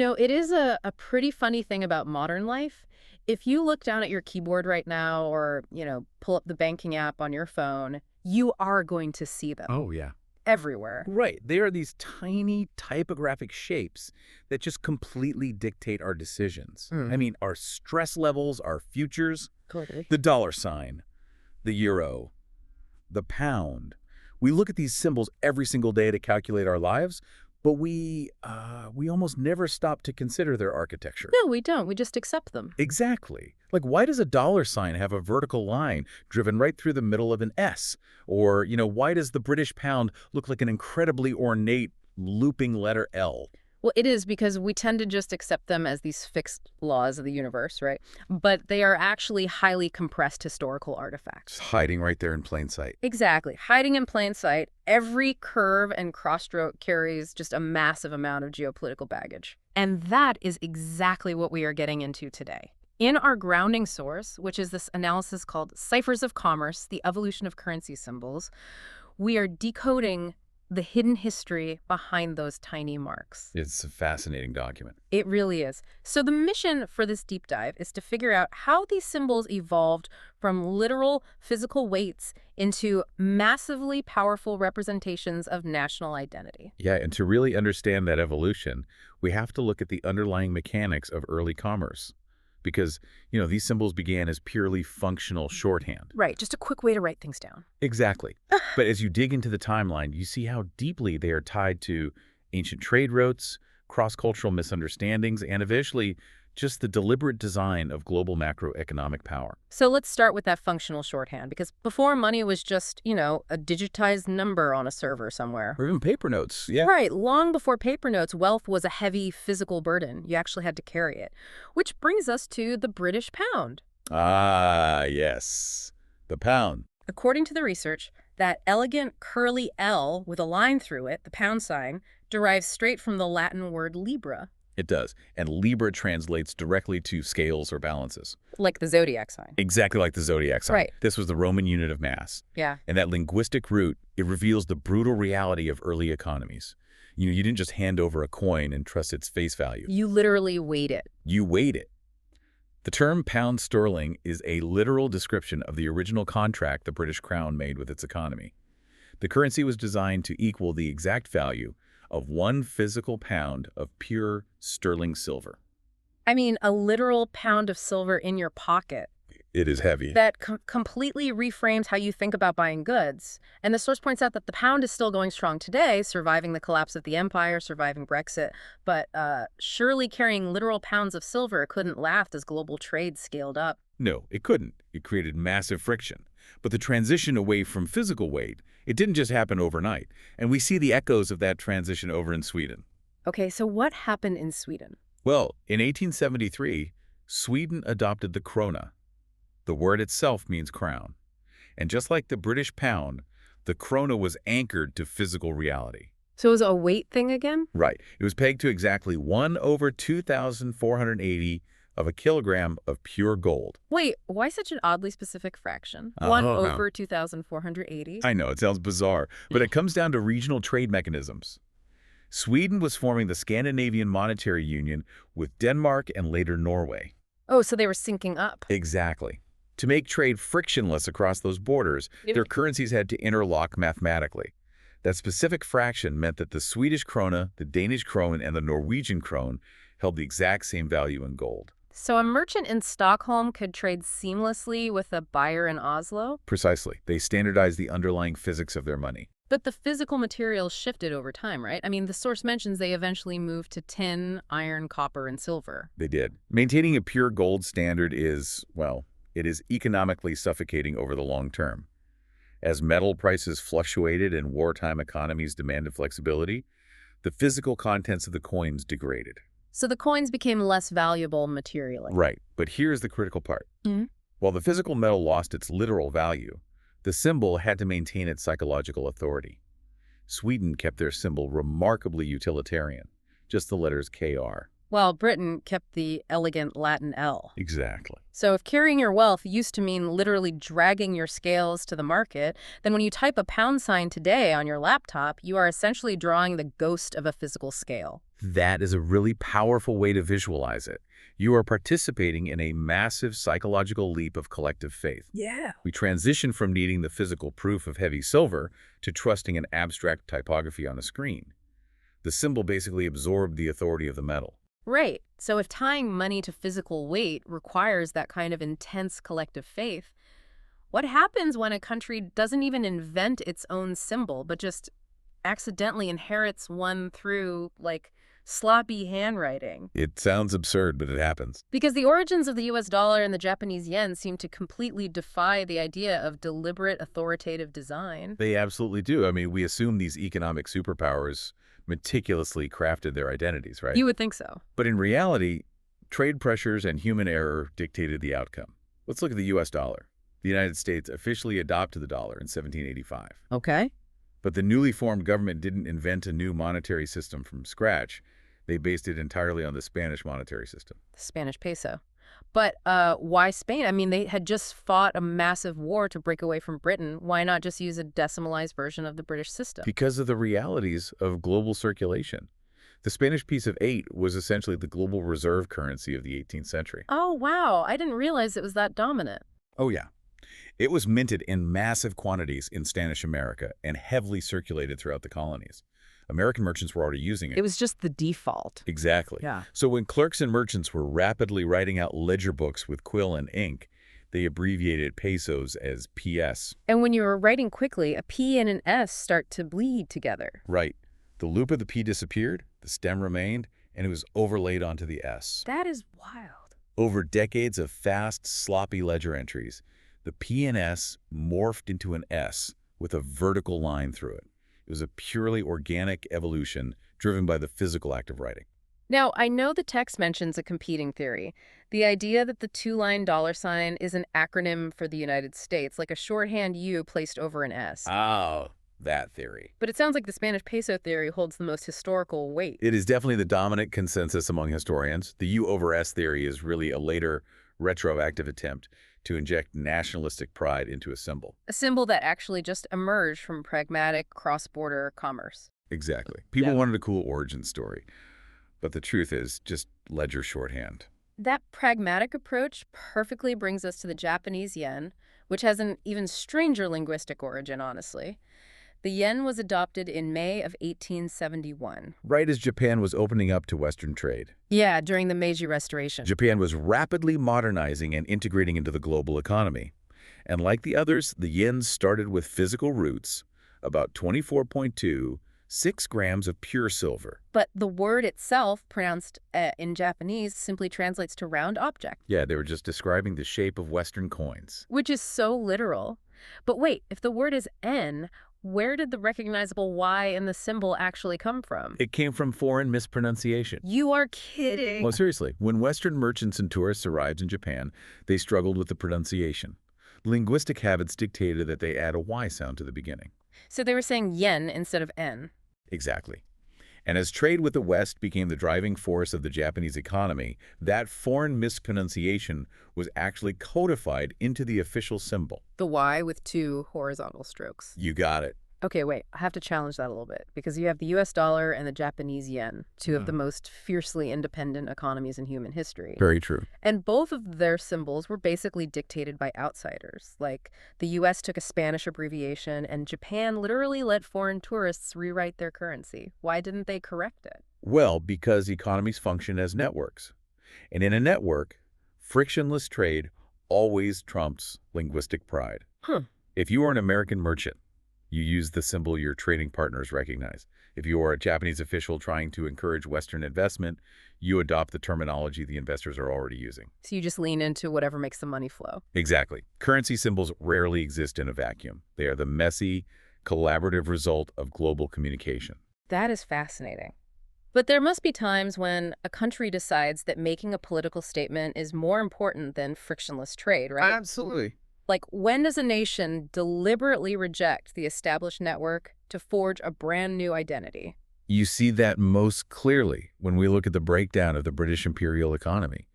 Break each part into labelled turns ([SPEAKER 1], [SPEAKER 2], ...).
[SPEAKER 1] It is a pretty funny thing about modern life. If you look down at your keyboard right now or, pull up the banking app on your phone, you are going to see them
[SPEAKER 2] Oh, yeah.
[SPEAKER 1] everywhere.
[SPEAKER 2] Right. They are these tiny typographic shapes that just completely dictate our decisions.
[SPEAKER 1] Mm.
[SPEAKER 2] I mean, our stress levels, our futures,
[SPEAKER 1] Totally.
[SPEAKER 2] the dollar sign, the euro, the pound. We look at these symbols every single day to calculate our lives, but we almost never stop to consider their architecture.
[SPEAKER 1] No, we don't. We just accept them.
[SPEAKER 2] Exactly. Like, why does a dollar sign have a vertical line driven right through the middle of an S? Or, why does the British pound look like an incredibly ornate looping letter L?
[SPEAKER 1] Well, it is because we tend to just accept them as these fixed laws of the universe, right? But they are actually highly compressed historical artifacts.
[SPEAKER 2] Just hiding right there in plain sight.
[SPEAKER 1] Exactly. Hiding in plain sight, every curve and cross-stroke carries just a massive amount of geopolitical baggage. And that is exactly what we are getting into today. In our grounding source, which is this analysis called Ciphers of Commerce, the Evolution of Currency Symbols, we are decoding the hidden history behind those tiny marks.
[SPEAKER 2] It's a fascinating document.
[SPEAKER 1] It really is. So the mission for this deep dive is to figure out how these symbols evolved from literal physical weights into massively powerful representations of national identity.
[SPEAKER 2] Yeah, and to really understand that evolution, we have to look at the underlying mechanics of early commerce. Because, these symbols began as purely functional shorthand.
[SPEAKER 1] Right, just a quick way to write things down.
[SPEAKER 2] Exactly. But as you dig into the timeline, you see how deeply they are tied to ancient trade routes, cross-cultural misunderstandings, and eventually just the deliberate design of global macroeconomic power.
[SPEAKER 1] So let's start with that functional shorthand, because before money was just, a digitized number on a server somewhere.
[SPEAKER 2] Or even paper notes, yeah.
[SPEAKER 1] Right. Long before paper notes, wealth was a heavy physical burden. You actually had to carry it. Which brings us to the British pound.
[SPEAKER 2] Ah, yes. The pound.
[SPEAKER 1] According to the research, that elegant curly L with a line through it, the pound sign, derives straight from the Latin word libra.
[SPEAKER 2] It does. And Libra translates directly to scales or balances.
[SPEAKER 1] Like the zodiac sign.
[SPEAKER 2] Exactly like the zodiac sign.
[SPEAKER 1] Right.
[SPEAKER 2] This was the Roman unit of mass.
[SPEAKER 1] Yeah.
[SPEAKER 2] And that linguistic root, it reveals the brutal reality of early economies. You didn't just hand over a coin and trust its face value.
[SPEAKER 1] You literally weighed it.
[SPEAKER 2] You weighed it. The term pound sterling is a literal description of the original contract the British Crown made with its economy. The currency was designed to equal the exact value of 1 physical pound of pure sterling silver.
[SPEAKER 1] I mean, a literal pound of silver in your pocket.
[SPEAKER 2] It is heavy.
[SPEAKER 1] That completely reframes how you think about buying goods. And the source points out that the pound is still going strong today, surviving the collapse of the empire, surviving Brexit. But surely carrying literal pounds of silver couldn't last as global trade scaled up.
[SPEAKER 2] No, it couldn't. It created massive friction. But the transition away from physical weight, it didn't just happen overnight. And we see the echoes of that transition over in Sweden.
[SPEAKER 1] Okay, so what happened in Sweden?
[SPEAKER 2] Well, in 1873, Sweden adopted the krona. The word itself means crown. And just like the British pound, the krona was anchored to physical reality.
[SPEAKER 1] So it was a weight thing again?
[SPEAKER 2] Right. It was pegged to exactly 1/2,480 of a kilogram of pure gold.
[SPEAKER 1] Wait, why such an oddly specific fraction?
[SPEAKER 2] Oh,
[SPEAKER 1] 1/2,480?
[SPEAKER 2] I know, it sounds bizarre, but it comes down to regional trade mechanisms. Sweden was forming the Scandinavian Monetary Union with Denmark and later Norway.
[SPEAKER 1] Oh, so they were syncing up.
[SPEAKER 2] Exactly. To make trade frictionless across those borders, their currencies had to interlock mathematically. That specific fraction meant that the Swedish krona, the Danish krone, and the Norwegian krone held the exact same value in gold.
[SPEAKER 1] So a merchant in Stockholm could trade seamlessly with a buyer in Oslo?
[SPEAKER 2] Precisely. They standardized the underlying physics of their money.
[SPEAKER 1] But the physical materials shifted over time, right? I mean, the source mentions they eventually moved to tin, iron, copper, and silver.
[SPEAKER 2] They did. Maintaining a pure gold standard is, well, it is economically suffocating over the long term. As metal prices fluctuated and wartime economies demanded flexibility, the physical contents of the coins degraded.
[SPEAKER 1] So the coins became less valuable materially.
[SPEAKER 2] Right, but here's the critical part.
[SPEAKER 1] Mm-hmm.
[SPEAKER 2] While the physical metal lost its literal value, the symbol had to maintain its psychological authority. Sweden kept their symbol remarkably utilitarian, just the letters KR.
[SPEAKER 1] While Britain kept the elegant Latin L.
[SPEAKER 2] Exactly.
[SPEAKER 1] So if carrying your wealth used to mean literally dragging your scales to the market, then when you type a pound sign today on your laptop, you are essentially drawing the ghost of a physical scale.
[SPEAKER 2] That is a really powerful way to visualize it. You are participating in a massive psychological leap of collective faith.
[SPEAKER 1] Yeah.
[SPEAKER 2] We transition from needing the physical proof of heavy silver to trusting an abstract typography on a screen. The symbol basically absorbed the authority of the metal.
[SPEAKER 1] Right. So if tying money to physical weight requires that kind of intense collective faith, what happens when a country doesn't even invent its own symbol, but just accidentally inherits one through, like, sloppy handwriting?
[SPEAKER 2] It sounds absurd, but it happens.
[SPEAKER 1] Because the origins of the US dollar and the Japanese yen seem to completely defy the idea of deliberate authoritative design.
[SPEAKER 2] They absolutely do. I mean, we assume these economic superpowers meticulously crafted their identities, right?
[SPEAKER 1] You would think so.
[SPEAKER 2] But in reality, trade pressures and human error dictated the outcome. Let's look at the US dollar. The United States officially adopted the dollar in 1785.
[SPEAKER 1] Okay.
[SPEAKER 2] But the newly formed government didn't invent a new monetary system from scratch. They based it entirely on the Spanish monetary system.
[SPEAKER 1] The Spanish peso. But why Spain? I mean, they had just fought a massive war to break away from Britain. Why not just use a decimalized version of the British system?
[SPEAKER 2] Because of the realities of global circulation. The Spanish piece of 8 was essentially the global reserve currency of the 18th century.
[SPEAKER 1] Oh, wow. I didn't realize it was that dominant.
[SPEAKER 2] Oh, yeah. It was minted in massive quantities in Spanish America and heavily circulated throughout the colonies. American merchants were already using it.
[SPEAKER 1] It was just the default.
[SPEAKER 2] Exactly.
[SPEAKER 1] Yeah.
[SPEAKER 2] So when clerks and merchants were rapidly writing out ledger books with quill and ink, they abbreviated pesos as PS.
[SPEAKER 1] And when you were writing quickly, a P and an S start to bleed together.
[SPEAKER 2] Right. The loop of the P disappeared, the stem remained, and it was overlaid onto the S.
[SPEAKER 1] That is wild.
[SPEAKER 2] Over decades of fast, sloppy ledger entries, the P and S morphed into an S with a vertical line through it. It was a purely organic evolution driven by the physical act of writing.
[SPEAKER 1] Now, I know the text mentions a competing theory. The idea that the two-line dollar sign is an acronym for the United States, like a shorthand U placed over an S.
[SPEAKER 2] Oh, that theory.
[SPEAKER 1] But it sounds like the Spanish peso theory holds the most historical weight.
[SPEAKER 2] It is definitely the dominant consensus among historians. The U over S theory is really a later retroactive attempt to inject nationalistic pride into a symbol.
[SPEAKER 1] A symbol that actually just emerged from pragmatic cross-border commerce.
[SPEAKER 2] Exactly. People wanted a cool origin story. But the truth is just ledger shorthand.
[SPEAKER 1] That pragmatic approach perfectly brings us to the Japanese yen, which has an even stranger linguistic origin, honestly. The yen was adopted in May of 1871.
[SPEAKER 2] Right as Japan was opening up to Western trade.
[SPEAKER 1] Yeah, during the Meiji Restoration.
[SPEAKER 2] Japan was rapidly modernizing and integrating into the global economy. And like the others, the yen started with physical roots, about 24.26 grams of pure silver.
[SPEAKER 1] But the word itself, pronounced in Japanese, simply translates to round object.
[SPEAKER 2] Yeah, they were just describing the shape of Western coins.
[SPEAKER 1] Which is so literal. But wait, if the word is en, where did the recognizable Y in the symbol actually come from?
[SPEAKER 2] It came from foreign mispronunciation.
[SPEAKER 1] You are kidding.
[SPEAKER 2] Well, seriously, when Western merchants and tourists arrived in Japan, they struggled with the pronunciation. Linguistic habits dictated that they add a Y sound to the beginning.
[SPEAKER 1] So they were saying yen instead of en.
[SPEAKER 2] Exactly. And as trade with the West became the driving force of the Japanese economy, that foreign mispronunciation was actually codified into the official symbol.
[SPEAKER 1] The Y with two horizontal strokes.
[SPEAKER 2] You got it.
[SPEAKER 1] Okay, wait, I have to challenge that a little bit, because you have the US dollar and the Japanese yen, two of the most fiercely independent economies in human history.
[SPEAKER 2] Very true.
[SPEAKER 1] And both of their symbols were basically dictated by outsiders. Like, the US took a Spanish abbreviation, and Japan literally let foreign tourists rewrite their currency. Why didn't they correct it?
[SPEAKER 2] Well, because economies function as networks. And in a network, frictionless trade always trumps linguistic pride. If you are an American merchant, you use the symbol your trading partners recognize. If you are a Japanese official trying to encourage Western investment, you adopt the terminology the investors are already using.
[SPEAKER 1] So you just lean into whatever makes the money flow.
[SPEAKER 2] Exactly. Currency symbols rarely exist in a vacuum. They are the messy, collaborative result of global communication.
[SPEAKER 1] That is fascinating. But there must be times when a country decides that making a political statement is more important than frictionless trade, right?
[SPEAKER 2] Absolutely.
[SPEAKER 1] Like, when does a nation deliberately reject the established network to forge a brand new identity?
[SPEAKER 2] You see that most clearly when we look at the breakdown of the British imperial economy.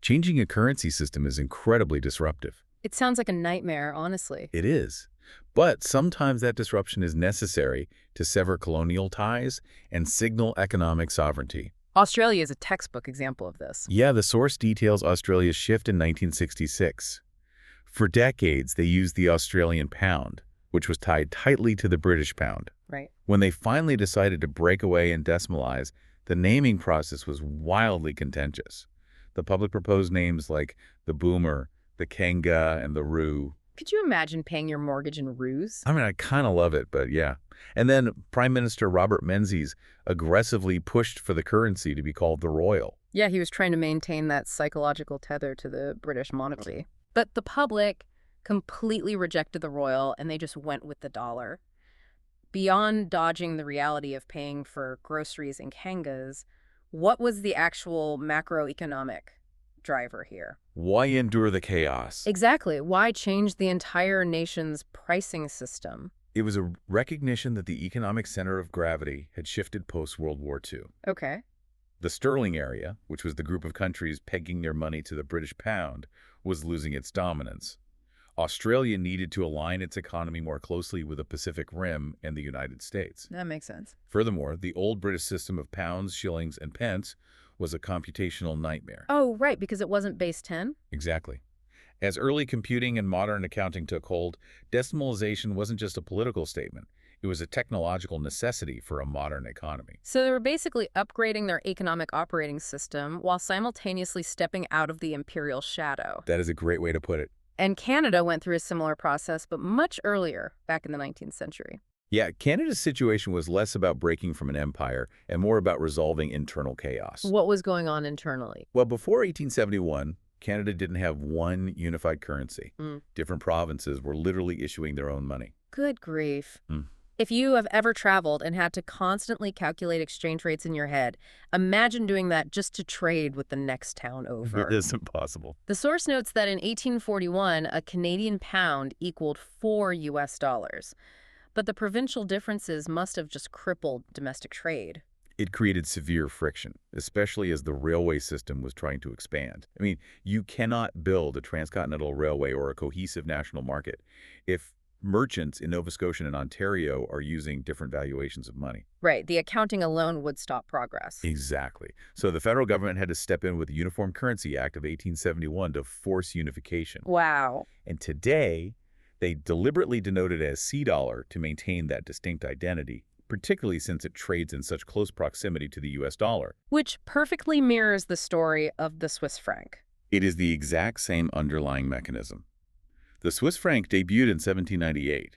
[SPEAKER 2] Changing a currency system is incredibly disruptive.
[SPEAKER 1] It sounds like a nightmare, honestly.
[SPEAKER 2] It is. But sometimes that disruption is necessary to sever colonial ties and signal economic sovereignty.
[SPEAKER 1] Australia is a textbook example of this.
[SPEAKER 2] Yeah, the source details Australia's shift in 1966. For decades, they used the Australian pound, which was tied tightly to the British pound.
[SPEAKER 1] Right.
[SPEAKER 2] When they finally decided to break away and decimalize, the naming process was wildly contentious. The public proposed names like the Boomer, the Kenga, and the Roo.
[SPEAKER 1] Could you imagine paying your mortgage in roos?
[SPEAKER 2] I mean, I kind of love it, but yeah. And then Prime Minister Robert Menzies aggressively pushed for the currency to be called the Royal.
[SPEAKER 1] Yeah, he was trying to maintain that psychological tether to the British monarchy. But the public completely rejected the royal, and they just went with the dollar. Beyond dodging the reality of paying for groceries and kangas, what was the actual macroeconomic driver here?
[SPEAKER 2] Why endure the chaos?
[SPEAKER 1] Exactly. Why change the entire nation's pricing system?
[SPEAKER 2] It was a recognition that the economic center of gravity had shifted post-World War II.
[SPEAKER 1] Okay.
[SPEAKER 2] The sterling area, which was the group of countries pegging their money to the British pound, was losing its dominance. Australia needed to align its economy more closely with the Pacific Rim and the United States.
[SPEAKER 1] That makes sense.
[SPEAKER 2] Furthermore, the old British system of pounds, shillings, and pence was a computational nightmare.
[SPEAKER 1] Oh, right, because it wasn't base 10?
[SPEAKER 2] Exactly. As early computing and modern accounting took hold, decimalization wasn't just a political statement. It was a technological necessity for a modern economy.
[SPEAKER 1] So they were basically upgrading their economic operating system while simultaneously stepping out of the imperial shadow.
[SPEAKER 2] That is a great way to put it.
[SPEAKER 1] And Canada went through a similar process, but much earlier, back in the 19th century.
[SPEAKER 2] Yeah, Canada's situation was less about breaking from an empire and more about resolving internal chaos.
[SPEAKER 1] What was going on internally?
[SPEAKER 2] Well, before 1871, Canada didn't have one unified currency. Different provinces were literally issuing their own money.
[SPEAKER 1] Good grief.
[SPEAKER 2] Mm.
[SPEAKER 1] If you have ever traveled and had to constantly calculate exchange rates in your head, imagine doing that just to trade with the next town over.
[SPEAKER 2] It is impossible.
[SPEAKER 1] The source notes that in 1841, a Canadian pound equaled $4. But the provincial differences must have just crippled domestic trade.
[SPEAKER 2] It created severe friction, especially as the railway system was trying to expand. I mean, you cannot build a transcontinental railway or a cohesive national market if merchants in Nova Scotia and Ontario are using different valuations of money.
[SPEAKER 1] Right, the accounting alone would stop progress.
[SPEAKER 2] Exactly. So the federal government had to step in with the Uniform Currency Act of 1871 to force unification.
[SPEAKER 1] Wow.
[SPEAKER 2] And today, they deliberately denote it as $C to maintain that distinct identity, particularly since it trades in such close proximity to the US dollar.
[SPEAKER 1] Which perfectly mirrors the story of the Swiss franc.
[SPEAKER 2] It is the exact same underlying mechanism. The Swiss franc debuted in 1798,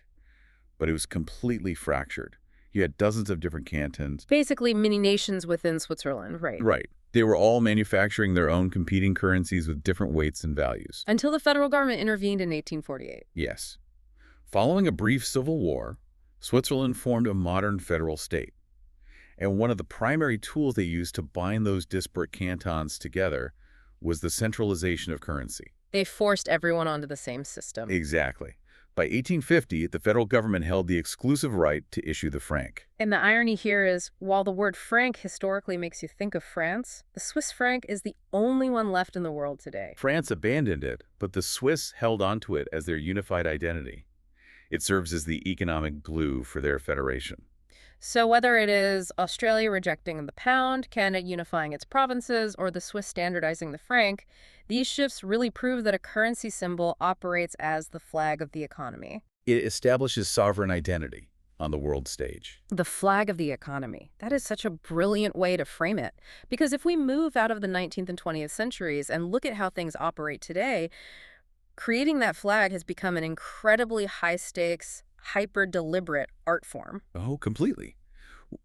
[SPEAKER 2] but it was completely fractured. You had dozens of different cantons.
[SPEAKER 1] Basically mini nations within Switzerland, right?
[SPEAKER 2] Right. They were all manufacturing their own competing currencies with different weights and values.
[SPEAKER 1] Until the federal government intervened in 1848.
[SPEAKER 2] Yes. Following a brief civil war, Switzerland formed a modern federal state. And one of the primary tools they used to bind those disparate cantons together was the centralization of currency.
[SPEAKER 1] They forced everyone onto the same system.
[SPEAKER 2] Exactly. By 1850, the federal government held the exclusive right to issue the franc.
[SPEAKER 1] And the irony here is, while the word franc historically makes you think of France, the Swiss franc is the only one left in the world today.
[SPEAKER 2] France abandoned it, but the Swiss held onto it as their unified identity. It serves as the economic glue for their federation.
[SPEAKER 1] So whether it is Australia rejecting the pound, Canada unifying its provinces, or the Swiss standardizing the franc, these shifts really prove that a currency symbol operates as the flag of the economy.
[SPEAKER 2] It establishes sovereign identity on the world stage.
[SPEAKER 1] The flag of the economy. That is such a brilliant way to frame it. Because if we move out of the 19th and 20th centuries and look at how things operate today, creating that flag has become an incredibly high-stakes, hyper-deliberate art form.
[SPEAKER 2] Oh, completely.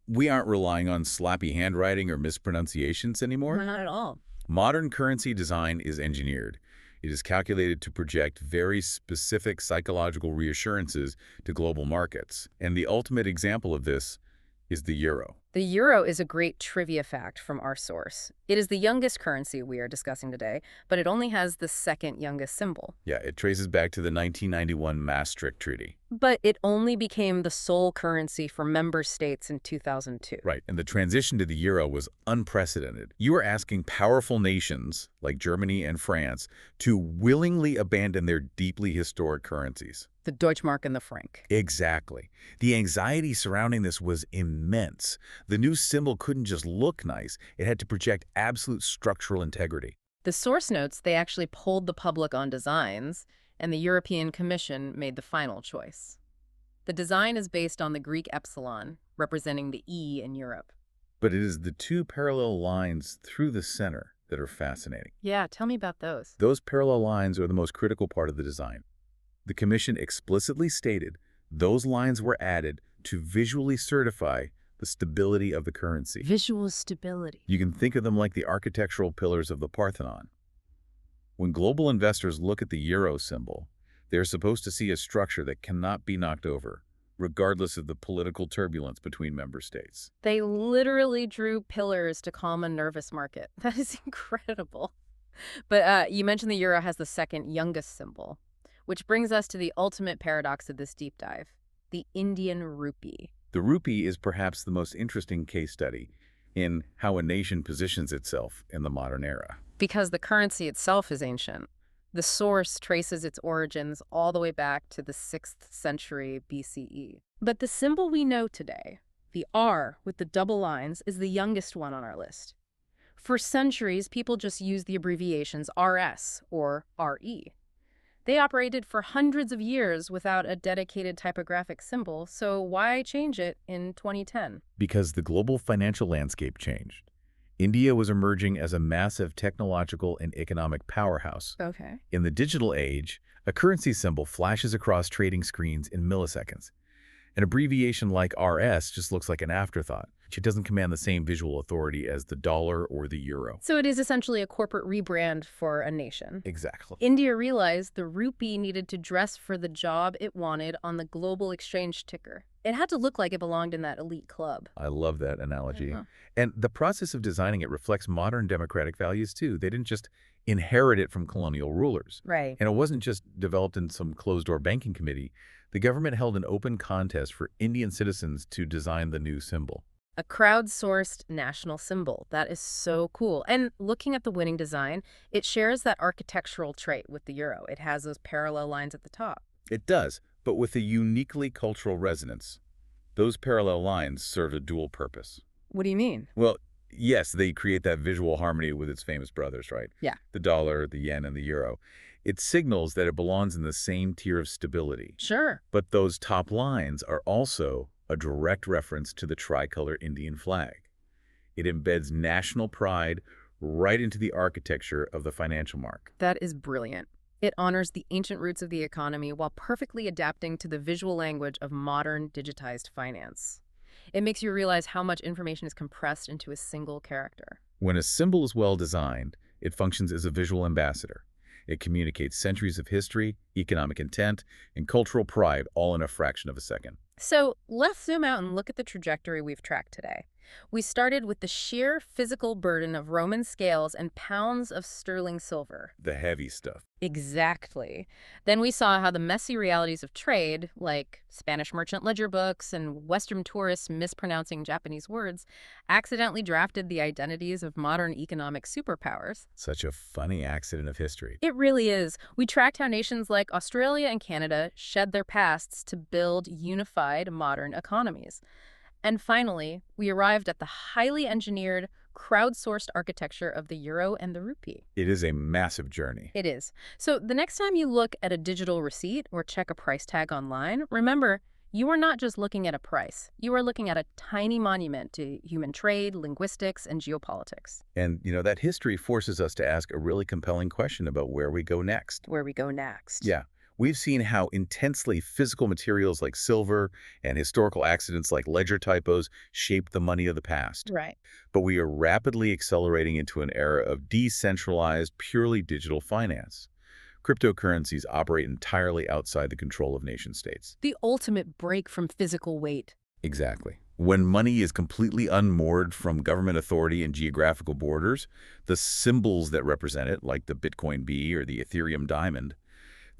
[SPEAKER 2] We aren't relying on sloppy handwriting or mispronunciations anymore.
[SPEAKER 1] Not at all.
[SPEAKER 2] Modern currency design is engineered. It is calculated to project very specific psychological reassurances to global markets. And the ultimate example of this is the euro.
[SPEAKER 1] The euro is a great trivia fact from our source. It is the youngest currency we are discussing today, but it only has the second youngest symbol.
[SPEAKER 2] Yeah, it traces back to the 1991 Maastricht Treaty.
[SPEAKER 1] But it only became the sole currency for member states in 2002.
[SPEAKER 2] Right, and the transition to the euro was unprecedented. You are asking powerful nations, like Germany and France, to willingly abandon their deeply historic currencies.
[SPEAKER 1] the Deutschmark and the franc.
[SPEAKER 2] Exactly. The anxiety surrounding this was immense. The new symbol couldn't just look nice, it had to project absolute structural integrity.
[SPEAKER 1] The source notes, they actually polled the public on designs, and the European Commission made the final choice. The design is based on the Greek epsilon, representing the E in Europe.
[SPEAKER 2] But it is the two parallel lines through the center that are fascinating.
[SPEAKER 1] Yeah, tell me about those.
[SPEAKER 2] Those parallel lines are the most critical part of the design. The Commission explicitly stated those lines were added to visually certify the stability of the currency.
[SPEAKER 1] Visual stability.
[SPEAKER 2] You can think of them like the architectural pillars of the Parthenon. When global investors look at the euro symbol, they're supposed to see a structure that cannot be knocked over, regardless of the political turbulence between member states.
[SPEAKER 1] They literally drew pillars to calm a nervous market. That is incredible. But you mentioned the euro has the second youngest symbol, which brings us to the ultimate paradox of this deep dive, the Indian rupee.
[SPEAKER 2] The rupee is perhaps the most interesting case study in how a nation positions itself in the modern era.
[SPEAKER 1] Because the currency itself is ancient. The source traces its origins all the way back to the 6th century BCE. But the symbol we know today, the R with the double lines, is the youngest one on our list. For centuries, people just used the abbreviations RS or RE. They operated for hundreds of years without a dedicated typographic symbol, so why change it in 2010?
[SPEAKER 2] Because the global financial landscape changed. India was emerging as a massive technological and economic powerhouse.
[SPEAKER 1] Okay.
[SPEAKER 2] In the digital age, a currency symbol flashes across trading screens in milliseconds. An abbreviation like RS just looks like an afterthought. It doesn't command the same visual authority as the dollar or the euro.
[SPEAKER 1] So it is essentially a corporate rebrand for a nation.
[SPEAKER 2] Exactly.
[SPEAKER 1] India realized the rupee needed to dress for the job it wanted on the global exchange ticker. It had to look like it belonged in that elite club.
[SPEAKER 2] I love that analogy.
[SPEAKER 1] Uh-huh.
[SPEAKER 2] And the process of designing it reflects modern democratic values too. They didn't just inherit it from colonial rulers.
[SPEAKER 1] Right.
[SPEAKER 2] And it wasn't just developed in some closed-door banking committee. The government held an open contest for Indian citizens to design the new symbol.
[SPEAKER 1] A crowdsourced national symbol. That is so cool. And looking at the winning design, it shares that architectural trait with the euro. It has those parallel lines at the top.
[SPEAKER 2] It does, but with a uniquely cultural resonance. Those parallel lines serve a dual purpose.
[SPEAKER 1] What do you mean?
[SPEAKER 2] Well, yes, they create that visual harmony with its famous brothers, right?
[SPEAKER 1] Yeah.
[SPEAKER 2] The dollar, the yen, and the euro. It signals that it belongs in the same tier of stability.
[SPEAKER 1] Sure.
[SPEAKER 2] But those top lines are also a direct reference to the tricolor Indian flag. It embeds national pride right into the architecture of the financial mark.
[SPEAKER 1] That is brilliant. It honors the ancient roots of the economy while perfectly adapting to the visual language of modern digitized finance. It makes you realize how much information is compressed into a single character.
[SPEAKER 2] When a symbol is well designed, it functions as a visual ambassador. It communicates centuries of history, economic intent, and cultural pride all in a fraction of a second.
[SPEAKER 1] So let's zoom out and look at the trajectory we've tracked today. We started with the sheer physical burden of Roman scales and pounds of sterling silver.
[SPEAKER 2] The heavy stuff.
[SPEAKER 1] Exactly. Then we saw how the messy realities of trade, like Spanish merchant ledger books and Western tourists mispronouncing Japanese words, accidentally drafted the identities of modern economic superpowers.
[SPEAKER 2] Such a funny accident of history.
[SPEAKER 1] It really is. We tracked how nations like Australia and Canada shed their pasts to build unified modern economies. And finally, we arrived at the highly engineered, crowdsourced architecture of the euro and the rupee.
[SPEAKER 2] It is a massive journey.
[SPEAKER 1] It is. So the next time you look at a digital receipt or check a price tag online, remember, you are not just looking at a price. You are looking at a tiny monument to human trade, linguistics, and geopolitics.
[SPEAKER 2] And, that history forces us to ask a really compelling question about where we go next.
[SPEAKER 1] Where we go next.
[SPEAKER 2] Yeah. We've seen how intensely physical materials like silver and historical accidents like ledger typos shaped the money of the past.
[SPEAKER 1] Right.
[SPEAKER 2] But we are rapidly accelerating into an era of decentralized, purely digital finance. Cryptocurrencies operate entirely outside the control of nation-states.
[SPEAKER 1] The ultimate break from physical weight.
[SPEAKER 2] Exactly. When money is completely unmoored from government authority and geographical borders, the symbols that represent it, like the Bitcoin B or the Ethereum diamond,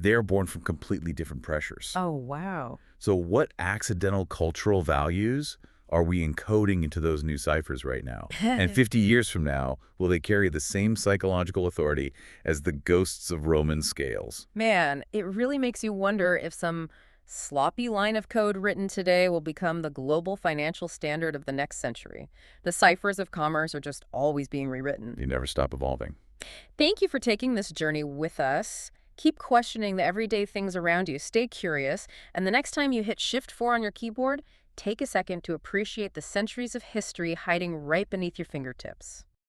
[SPEAKER 2] they're born from completely different pressures.
[SPEAKER 1] Oh, wow.
[SPEAKER 2] So what accidental cultural values are we encoding into those new ciphers right now? And 50 years from now, will they carry the same psychological authority as the ghosts of Roman scales?
[SPEAKER 1] Man, it really makes you wonder if some Sloppy line of code written today will become the global financial standard of the next century. The ciphers of commerce are just always being rewritten.
[SPEAKER 2] You never stop evolving.
[SPEAKER 1] Thank you for taking this journey with us. Keep questioning the everyday things around you. Stay curious. And the next time you hit Shift 4 on your keyboard, take a second to appreciate the centuries of history hiding right beneath your fingertips.